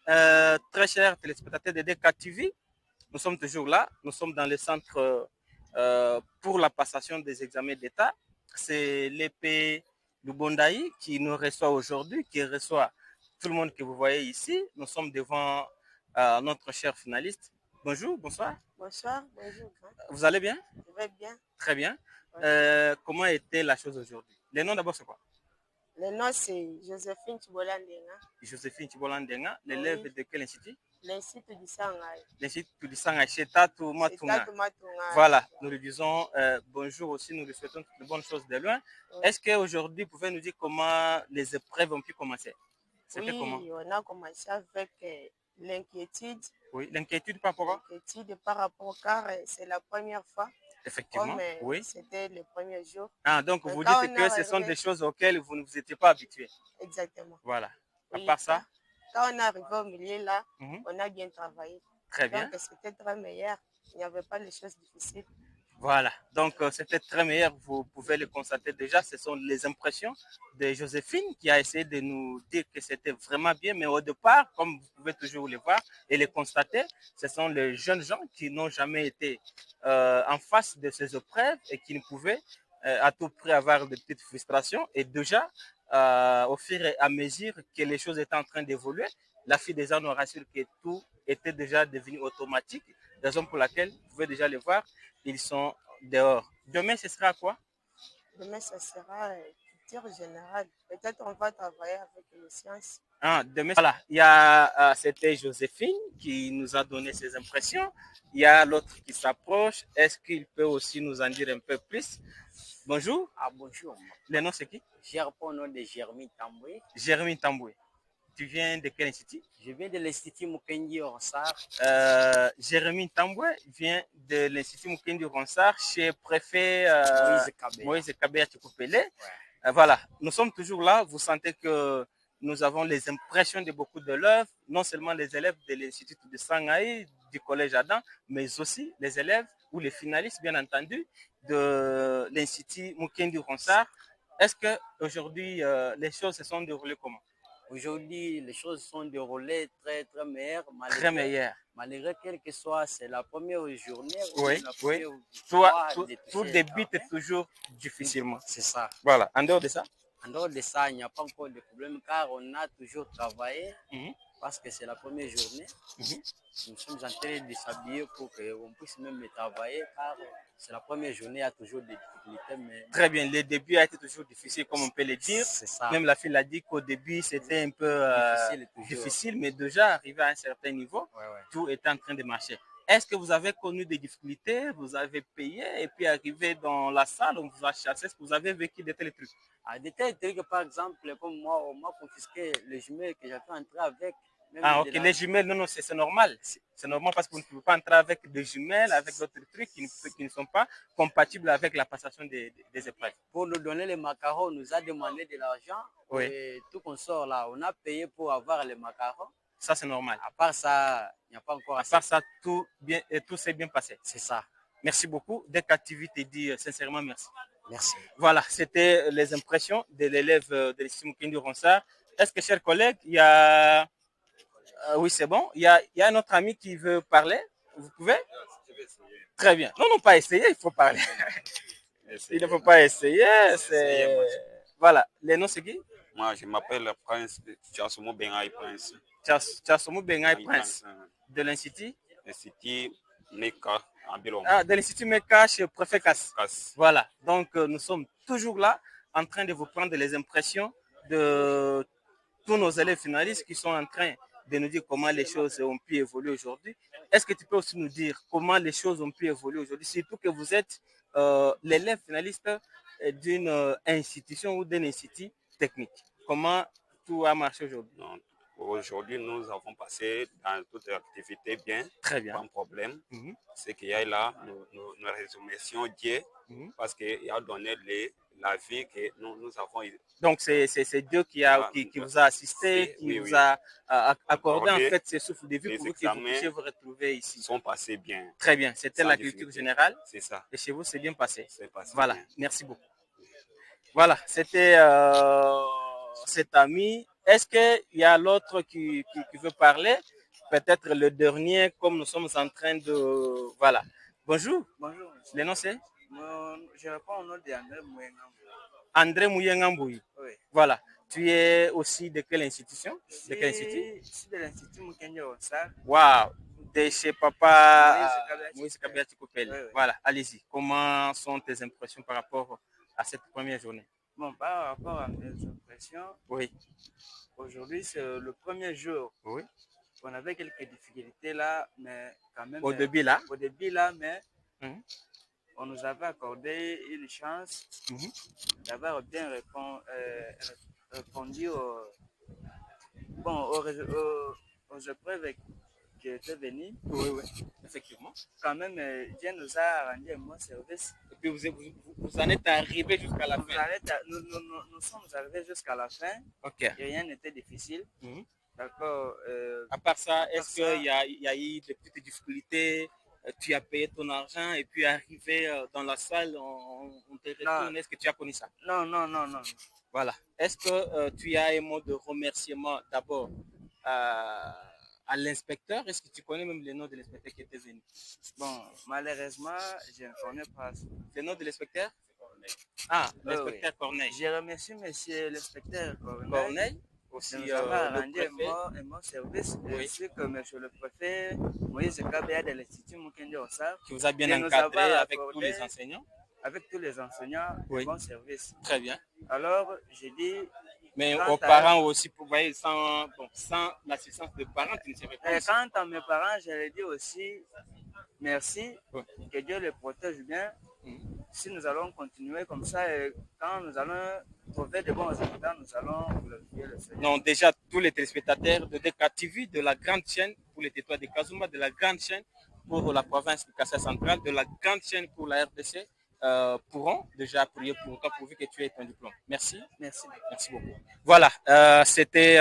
Très chers téléspectateurs de DK TV, nous sommes toujours là. Nous sommes dans le centre pour la passation des examens d'État. C'est l'épée Lubondaï qui nous reçoit aujourd'hui, qui reçoit tout le monde que vous voyez ici. Nous sommes devant notre cher finaliste. Bonjour, bonsoir. Bonsoir, bonjour. Vous allez bien? Je vais bien. Très bien. Comment était la chose aujourd'hui? Les noms d'abord, c'est quoi? Le nom, c'est Joséphine Chibolandenga. Joséphine Chibolandenga, l'élève de quel institut? L'Institut du Sanghaï. L'Institut du Sanghaï, chez Tatou Matunga. Matunga. Voilà, nous lui disons bonjour aussi, nous lui souhaitons de bonnes choses de loin. Oui. Est-ce qu'aujourd'hui, vous pouvez nous dire comment les épreuves ont pu commencer? Oui, comment? On a commencé avec l'inquiétude. Oui, l'inquiétude par rapport à? L'inquiétude par rapport, car c'est la première fois. Effectivement, comme, oui. C'était le premier jour. Ah, donc vous dites que ce sont des choses auxquelles vous ne vous étiez pas habitué. Exactement. Voilà. Oui, à part ça? Quand on est arrivé au milieu là, on a bien travaillé. Très bien. Donc c'était très meilleur. Il n'y avait pas les choses difficiles. Voilà, donc c'était très meilleur, vous pouvez le constater déjà, ce sont les impressions de Joséphine qui a essayé de nous dire que c'était vraiment bien, mais au départ, comme vous pouvez toujours le voir et le constater, ce sont les jeunes gens qui n'ont jamais été en face de ces épreuves et qui ne pouvaient à tout prix avoir de petites frustrations. Et déjà, au fur et à mesure que les choses étaient en train d'évoluer, la fille déjà nous rassure que tout était déjà devenu automatique, raison pour laquelle vous pouvez déjà le voir. Ils sont dehors. Demain, ce sera quoi? Demain, ce sera culture générale. Peut-être on va travailler avec les sciences. Ah, demain, voilà. Il y a, c'était Joséphine qui nous a donné ses impressions. Il y a l'autre qui s'approche. Est-ce qu'il peut aussi nous en dire un peu plus? Bonjour. Ah, bonjour. Le nom, c'est qui? J'ai au nom de Jérémy Tamboué. Jérémy Tamboué. Tu viens de quel institut? Je viens de l'Institut Mukendi Ronsard. Jérémy Tamboué vient de l'Institut Mukendi Ronsard chez préfet Moïse Kabeya Tchikoupele. Ouais. Voilà, nous sommes toujours là. Vous sentez que nous avons les impressions de beaucoup d'élèves, non seulement les élèves de l'Institut de Sanghaï, du collège Adam, mais aussi les élèves ou les finalistes, bien entendu, de l'Institut Mukendi Ronsard. Est-ce qu'aujourd'hui, les choses se sont déroulées comment? Aujourd'hui, les choses sont déroulées très, très meilleures. Très meilleures. Malgré quel que soit, c'est la première journée. Oui, la oui. Tout débute toujours difficilement. C'est ça. Voilà. En dehors de ça? En dehors de ça, il n'y a pas encore de problème car on a toujours travaillé parce que c'est la première journée. Nous sommes en train de s'habiller pour qu'on puisse même travailler car c'est la première journée, il y a toujours des difficultés. Mais... Très bien, le début a été toujours difficile, comme on peut le dire. C'est ça. Même la fille a dit qu'au début, c'était un peu difficile, mais déjà arrivé à un certain niveau, tout est en train de marcher. Est-ce que vous avez connu des difficultés? Vous avez payé et puis arrivé dans la salle, on vous a chassé. Est-ce que vous avez vécu de tels trucs? Des tels trucs, par exemple, comme moi, on m'a confisqué les jumelles que j'avais entré avec. Ah, ok, les jumelles, non, c'est normal. C'est normal parce que vous ne pouvez pas entrer avec des jumelles, avec d'autres trucs qui ne sont pas compatibles avec la passation des épreuves. Pour nous donner les macarons, on nous a demandé de l'argent. Oui. Et tout qu'on sort là, on a payé pour avoir les macarons. Ça, c'est normal. À part ça, il n'y a pas encore assez. À part ça, tout s'est bien passé. C'est ça. Merci beaucoup. Dès qu'activité dit sincèrement merci. Merci. Voilà, c'était les impressions de l'élève de l'Institut Mukendi Ronsard. Est-ce que, chers collègues, il y a... oui, c'est bon. Il y a un autre ami qui veut parler. Vous pouvez? Très bien. Non, non, pas essayer, il faut parler. Il ne faut pas essayer. Voilà. Les noms, c'est qui? Moi, je m'appelle Prince Tchasomo Bengaï Prince. Tchasomo Bengaï Prince. De l'Institut? L'Institut Meka en Bilom. Ah, de l'Institut Meka chez Préfet Cass. Voilà. Donc, nous sommes toujours là en train de vous prendre les impressions de tous nos élèves finalistes qui sont en train de nous dire comment les choses ont pu évoluer aujourd'hui. Est-ce que tu peux aussi nous dire comment les choses ont pu évoluer aujourd'hui, surtout que vous êtes l'élève finaliste d'une institution ou d'un institut technique? Comment tout a marché aujourd'hui? Aujourd'hui, nous avons passé dans toute l'activité bien. Très bien. Pas de problème. C'est qu'il y a là, nous remercions Dieu parce qu'il a donné la vie que nous avons. Donc, c'est Dieu qui vous a assisté, qui vous a accordé en fait ce souffle de vie pour que vous puissiez vous retrouver ici. Ils sont passés bien. Très bien. C'était la culture générale. C'est ça. Et chez vous, c'est bien passé. C'est passé. Voilà. Bien. Merci beaucoup. Voilà. C'était cet ami Est-ce qu'il y a l'autre qui veut parler? Peut-être le dernier, comme nous sommes en train de... Voilà. Bonjour. Bonjour. Le nom c'est? Je réponds au nom d'André Mouyengamboui. André Mouyengamboui. Oui. Voilà. Tu es aussi de quelle institution? De quel institut? Je suis de l'Institut Mukendia Ossar. Waouh. De chez papa Moïse Kabiati Koupel. Oui, oui. Voilà, allez-y. Comment sont tes impressions par rapport à cette première journée? Bon, par rapport à mes impressions, Oui. aujourd'hui c'est le premier jour. Oui. On avait quelques difficultés là, mais quand même. Au début là? Au début là, mais on nous avait accordé une chance d'avoir bien répondu aux épreuves qui étaient venues. Oui, oui, effectivement. Quand même, Dieu nous a rendu un bon service. Et puis vous en êtes arrivé jusqu'à la fin. Nous sommes arrivés jusqu'à la fin. Ok. Et rien n'était difficile. D'accord. À part ça, est-ce qu'il y a eu des petites difficultés? Tu as payé ton argent et puis arrivé dans la salle, on te retourne. Est-ce que tu as connu ça? Non. Voilà. Est-ce que tu as un mot de remerciement d'abord à l'inspecteur? Est-ce que tu connais même le nom de l'inspecteur qui était venu? Bon, malheureusement, je ne connais pas. Le nom de l'inspecteur? Ah, l'inspecteur Corneille. Je remercie monsieur l'inspecteur Corneille. Aussi, nous avons rendu un bon service, ainsi que monsieur le préfet Moïse Kabea de l'Institut Mukendia Ossar, qui vous a bien encadré avec tous les enseignants. Avec tous les enseignants, un bon service. Très bien. Alors, j'ai dit... Mais aux parents aussi, vous voyez, sans l'assistance des parents, tu ne serais pas. Quant à mes parents, je leur dis aussi merci, que Dieu les protège bien. Si nous allons continuer comme ça, et quand nous allons trouver de bons résultats, nous allons glorifier le Seigneur. Non, déjà, tous les téléspectateurs de DK TV, de la grande chaîne pour les territoires de Kazuma, de la grande chaîne pour la province de Kassai centrale, de la grande chaîne pour la RDC, pourront déjà prier pour toi pourvu que tu aies ton diplôme. Merci. Merci. Merci beaucoup. Voilà, c'était...